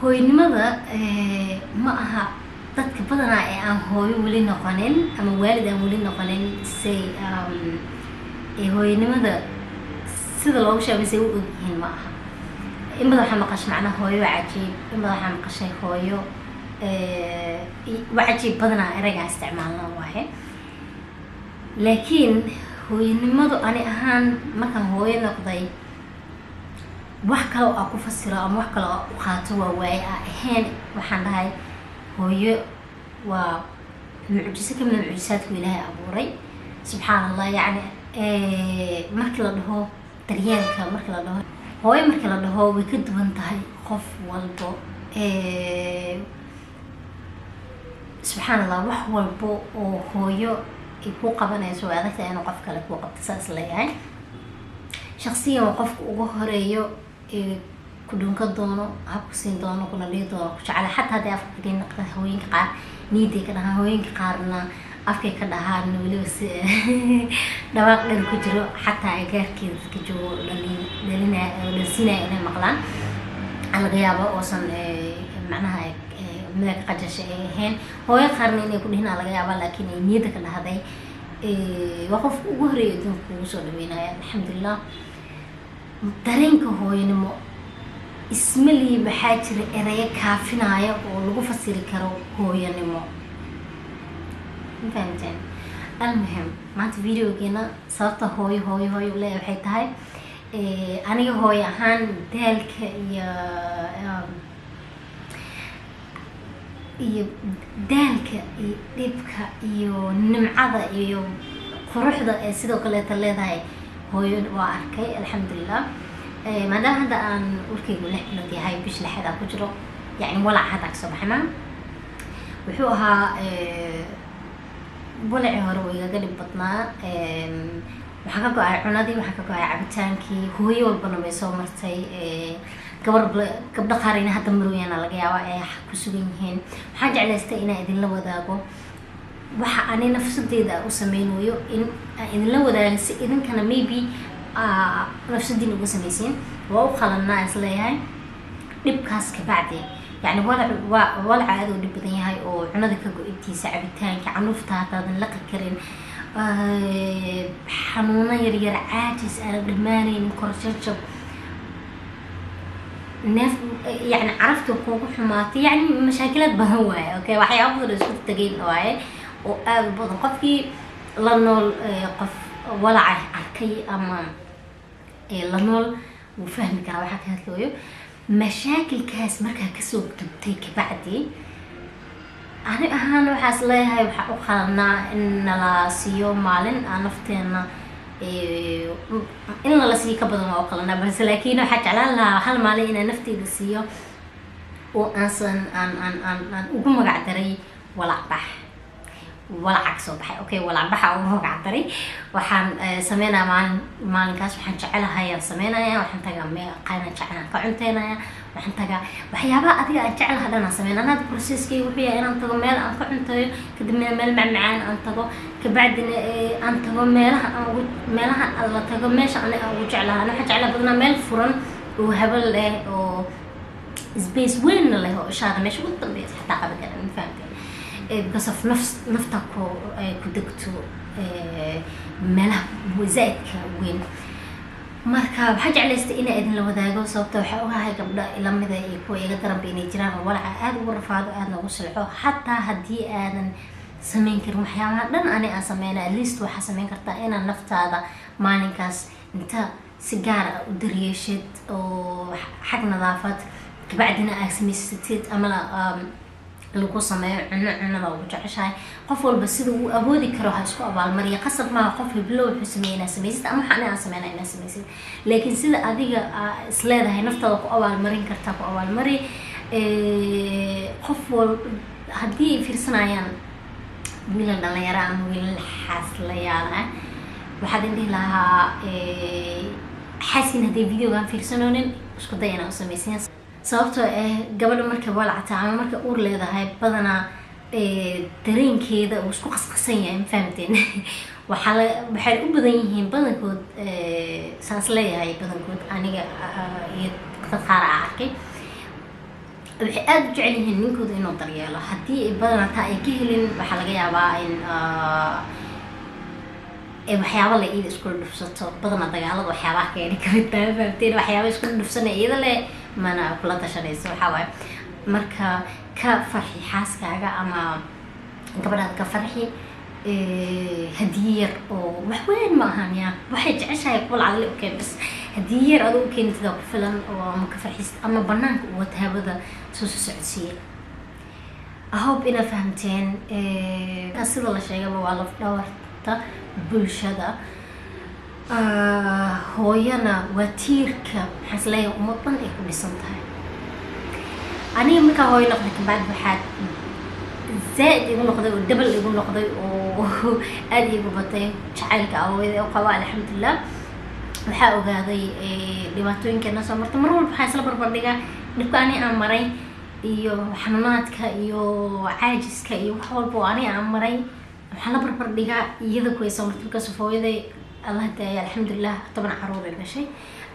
hooynimada ma aha dadka badanaa ee aan hooyo weli noqonin ama waalid aan weli noqonin say hooynimada sida loogu sheegay say u ogyihiin ma aha. in badan waxaa maqashay macnaha hooyo waa cajiib, in badan waxaa maqashay hooyo waa cajiib badanaa eraygaa isticmaalna waaye. laakiin hooynimadu ani ahaan markaan hooyo noqday wax kale oo aan ku fasiro ama wax kale oo u qaato waa waaye ahayn. waxaan dhahay hooyo waa mucjiso kamid a mucjisaadku ilaahay abuuray subxaan allah. yacni markii la dhaho daryeelka, markii la dhaho hooyo, markii la dhaho way ka duwan tahay qof walbo. subxaan allah, wax walbo oo hooyo ay ku qabanayso way adagtahay inuu qof kale ku qabto. saas leeyahay shaksiyan waa qofka ugu horeeyo ku dhunka doono, habku siin doono, kuna dhihi doono, ku jecel. xataa haddii afka kadin naqda haweenka qaar niiday ka dhahaan, haweenka qaarna afkay ka dhahaan weliba si dhawaaq dhan ku jiro. xataa agaarkeeda dadka joogo dhalsinaya inay maqlaan aan laga yaabo oosan macnaha midaga qajasha ay ahayn. hooyo qaarna inay ku dhihin aa laga yaaba, laakiin ay niyadda ka dhahday. waa qofka ugu horeeya adduunka kugu soo dhaweynaya alxamdulilah. dareenka hooyanimo ismalii maxaa jira erayo kaafinaya oo lagu fasiri karo hooyanimo. mafahamteen? almuhim maanta videogeena sababta hooyo leeyahay waxay tahay aniga hooyo ahaan daalka iyo daalka iyo dhibka iyo nimcada iyo quruxda ee sidoo kaleeta leedahay hooyo waa arkay alxamdulilah. maadaama hadda aan urkaygu 6 bilood yahay, bish 6 aan ku jiro, yacni walac hadda kasoo baxay ma wuxuu ahaa walacii hore way igaga dhib badnaa. waxaa ka go-ay cunadii, waxaa ka go-ay cabitaankii. hooyo walbana way soo martay. gabdho qaar ina hadda marooyana laga yaaba ay ku sugan yihiin. waxaan jeclaystay inaan idinla wadaago waxa ani nafsadeeda u sameynayo, in aan idinla wadaago si idinkana maybe nafsadiina uga samaysiin. waa u qalanaa isleeyahay dhibkaas kabacdi. yacni walaca aad u dhib badan yahay oo cunada ka go-intiisa, cabitaanka, canuufta haddaadan laqa karin, xanuuno yaryar, caajis aan dhammaanaynin, korjajab, neef yacni carafta kuugu xumaatay, yacni mashaakilaad badan waaye. okay, waxyaaba badan isku tagayn waaye oo aad u badan. qofkii la nool qof walaca arkay ama la nool wuu fahmi karaa waxaa ka hadlooyo. mashaakilkaas markaa kasoo gudubtay kabacdi ani ahaan waxaas leeyahay waxaa u qalanaa in nala siiyo maalin aan nafteena in lala siiyo ka badan waa u qalanaa, balse laakiin waxaa jeclaan lahaa hal maalin inaan nafteeda siiyo oo aan ugu magac daray walacbax. walaca kasoo baxay. okay, walacbaxa ugu magac daray. waxaan sameynaya maalinkaas waxaan jecelahay aan sameynaya. waxaan tagaa qaana jeclaan ka cunteynaya. waxaan tagaa waxyaabaha adiga aan jecelaha dhan aan sameynaya. anada processkayga wuxuu yahay inaan tago meel aan ka cunteeyo, kadibna meel macmacaan aan tago, kabacdina aan tago meelaha la tago meesha aniga aan ugu jeclahay. waxaan jeclaa badnaa meel furan oo habal leh oo space weyn leh oo ishaada meesha ugu dambeysa xataa qaban karan. ma fahamtay? because of nafta ku degto meelaha wasaa'idka weyn. marka waxaa jeclaystay inaa idinla wadaago sababta waxaa ogahay gabdho ilamida iyo kuwa iga daranba inay jiraan oo walaca aada ugu rafaado, aadna ugu silco. xataa haddii aadan samayn karin waxyaabaha dhan ani aan sameyna, at least waxaa sameyn kartaa inaad naftaada maalinkaas inta si gaara u daryeeshid oo xag nadaafad, kabacdina aad samaysatid ama lagu sameeyo cunada ugu jeceshahay. qof walba sida uu awoodi karo ha isku abaalmariya. qasab maaha qof heblo wuxuu sameeyay inaa samaysid ama waxaan aan sameynaa inaa samaysid, laakiin sida adiga isleedahay naftaada ku abaalmarin kartaa ku abaalmari. qof walba haddii ay fiirsanayaan wiilal dhalinyaro ama wiilal xaaslayaal waxaad indhihi lahaa xaasin hadday videogaan fiirsanoonin isku day inaa u samaysiin. sababtoo gabadha markay walacata ama markay uur leedahay badanaa dareenkeeda uu isku qasqasan yahay. ma fahamteen? waxay u badan yihiin badankood saas leeyahay badankood aniga iyo dad qaar aan arkay waxay aad u jecel yihiin ninkooda inuu daryeelo haddii ay badanaa taa ay ka helin waxaa laga yaabaa in waxyaaba la iida isku dhufsato badana dagaalada waxyaabaha keeni kamid tahay fahamteen waxyaaba isku dhufsanay iyada le mana kula tashanayso waxaa waaye marka ka farxi xaaskaaga ama gabadhaada ka farxi هدية yar oo wax weyn ma ahan yaa waxay jeceshahay kuwa lacag leh okay bas hadiye yar adoo keentada ku filan oo ama ka farxist ama banaanka u wadaabada soo socodsiin I hope ina fahamteen sida la sheegay waa laf dhawarta bulshada hooyana waa tiirka xaslay ummadan ay ku dhisan tahay aniga marka hooyo noqday ka baad waxaad زائد يقول نقضي والدبل يقول نقضي وأدي يقول بطي شعالك أو قواء الحمد لله وحاقوا هذي لباتوين كنا سمرت مرور بحاس لبربردقة نبقى أني أمري iyo xanuunaadka iyo caajiska iyo wax walba oo ani amaray waxa la barbar dhigaa iyada ku soo martay ka soo fooyday Allah taaya alxamdulillah taban caruur ay dhashay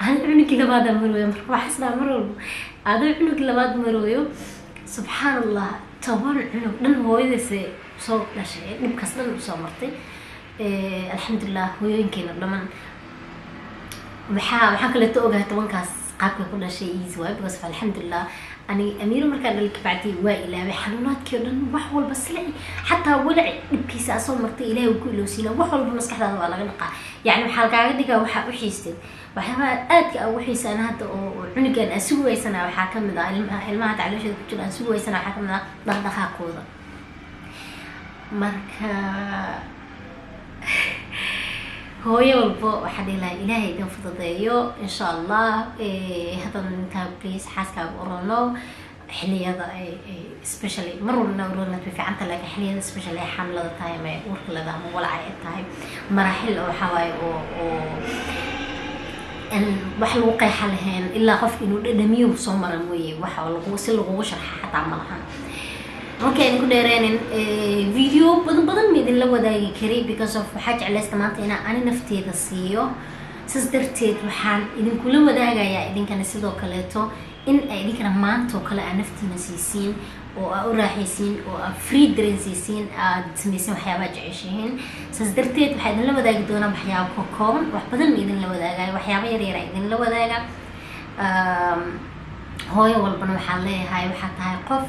aan cunug labaad marooyo marka waxa isla marooyo aad cunug labaad marooyo subhanallah taban cunug dhan hooyadiisa soo dhashay dhibkaas dhan u soo martay alxamdulillah hooyooyinkeena dhamaan waxa kale to ogaa tabankaas qaabka ku dhashay iswaa bas alxamdulillah أنا أمير مركان اللي بعدي وائلة بحلونات كذا وحول بس لا حتى ولا بكيس أصلا مرتي إليه وكله سينا وحول بمسك هذا ولا غنقة يعني حال قاعد دقة وحيستد وحما أدك أو حيس أنا هذا عنقان أسوي سنة وحاكم ذا علمها تعلش كتير أسوي سنة وحاكم ذا ضغط خاقوذا مركا هو يولبو واحد إلى إلهي دين فضيو إن شاء الله هذا النتاب بليس حاسك أقولونه حلية especially مرورنا ورورنا في عنتا لك حلية especially حملة تايم ورك لذا ولا عيد تايم مراحل أو حواي أو إن وحلو وقع حلهن إلا خف إنه دميو صمر موي وحول وصل وشرح حتى عملها اوكي نكون دايرين فيديو بدن ميدن لو وداغي كري because of حاجه على استماعتنا انا نفتيدا سيو سدرتيد waxaan idin kula wadaagaya idinkana sidoo kaleeto in ay idinkana maanta kala naftiina siisiin oo u raaxaysiin oo free drinksiin aad sameeyeen waxyaabo jeceshiin sasdarteed waxa idin la wadaagi doonaa waxyaabo kooban wax badan idin la wadaagay waxyaabo yar yar idin la wadaaga hooyo walbana waxa leeyahay waxa tahay qof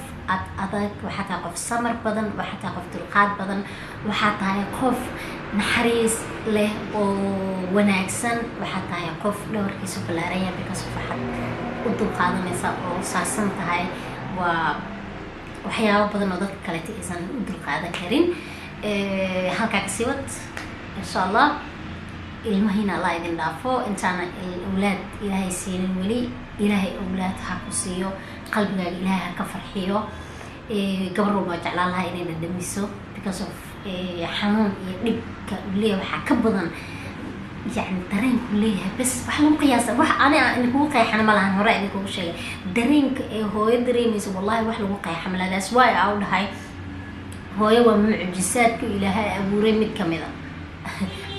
adag waxa tahay qof samar badan waxa tahay qof dulqaad badan waxa tahay qof naxariis leh oo wanaagsan waxa tahay qof dhowrkiisa balaaraya because waxaad u dulqaadanaysa oo saasan tahay waa waxyaabo badan oo dadka kale aysan u dulqaadan karin halka ka sii wad insha Allah ilmahina Allah idin dhaafo intaana awlaad ilaahay siinin wali ilaahay awlaad ha ku siiyo qalbiga ilaahay ka farxiyo gabar walba jeclaan lahaa inay dhadhamiso because of xanuun iyo dhibka leeyahay waxa ka badan يعني dareen ku leeyahay bas wax lagu qiyaasa wax aan ku qeexana ma lahan hore idin ku sheegay dareenka hooyo dareemayso wallahi wax lagu qeexama laadaas way aa u dhahay hooyo waa mucjisaadka ilaahay abuuray mid kamid ah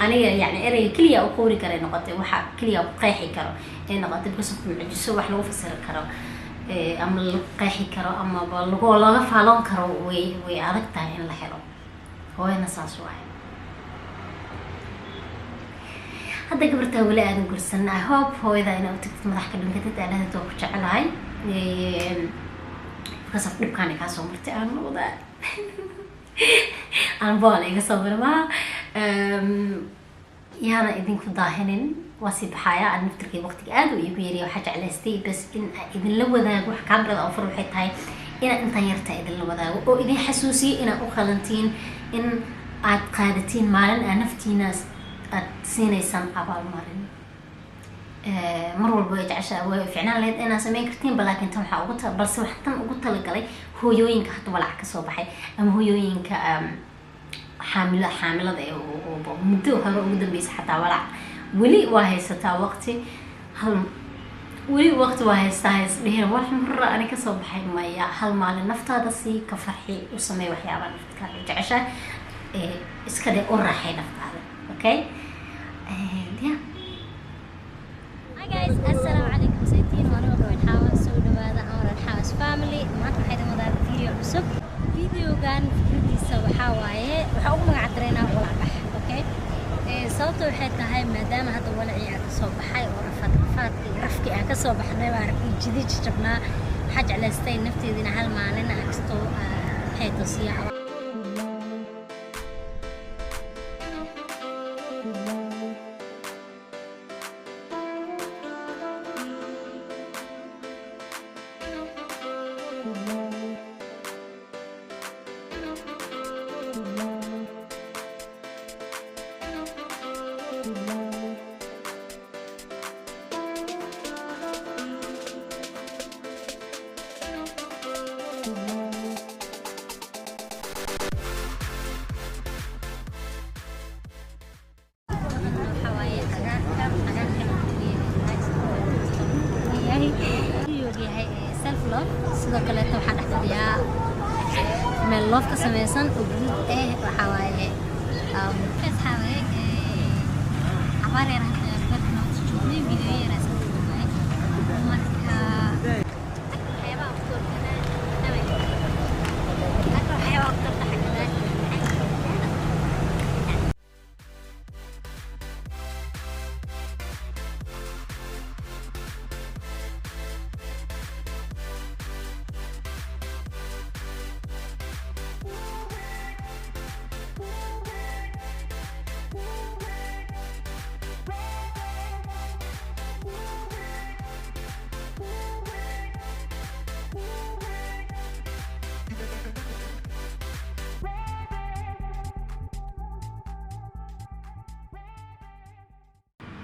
aniga يعني erey kaliya oo qoori kara noqotay waxa kaliya oo qeexi karo ee noqotay because of mucjiso wax lagu fasir karo ama lagu qeexi karo ama laga faalon karo way adag tahay in la helo hooyana saas waay هذا قبرته ولا أنا قرصنا هوب هو إذا أنا أتكلم مدح كلام كتير أنا هذا توقف على قصف دكاني كاسو مرتي أنا وضع أنا بالي قصبر ما يعني إذن كنت ضاهنين واسيب حياة أنا نفتكر وقتك أدو يبيري وحاجة على استي بس إن إذن لو ذا وح كامل أو فرو حيت هاي إن أنت يرتا إذن لو ذا أو إذن حسوسي إن أخلنتين إن عاد قادتين مالا أنا نفتي ناس سينيسان أبال مارين مرور بويج عشاء وفعنا لهاد أنا سمين كرتين بلاكن تمحى وقتها بس وحتى وقتها لقلي هو يوينك حتى ولا عكسو بحي أما هو يوينك حاملة ذي ومدو هلو قدام بيس حتى ولا ولي واهي ستا وقتي ولي وقت واهي ستاهيس بهنا واحد مرة أنا كسو بحي مايا هل مال النفط هذا سي كفرحي وسمي وحيابا نفط كارج عشاء اسكالي أورحي نفط هذا okay yeah hi guys السلام عليكم سيدين وانا من حاوس سو دواده امر الحاوس family maadaama hadda walacii aan kasoo baxay oo rafaadkii rafkii aan kasoo baxnay baan jidi jabnaa waxaa jeclaystay nafteedina hal maalin aan kastoo waxay tosiyaa self love sidoo kale waxaan dhex fadhiyaa meel love ka samaysan oo guud waxaa waaye abaar yar joognay video yar marka waxyaabaha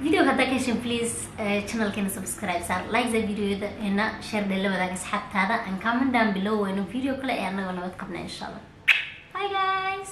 video hadda ka heshin please channelkeena subscribe saar like the video ina share dheela wadaag asxaabtaada and comment down below waynu video kale ee anagoo nabad qabna insha Allah. Bye guys.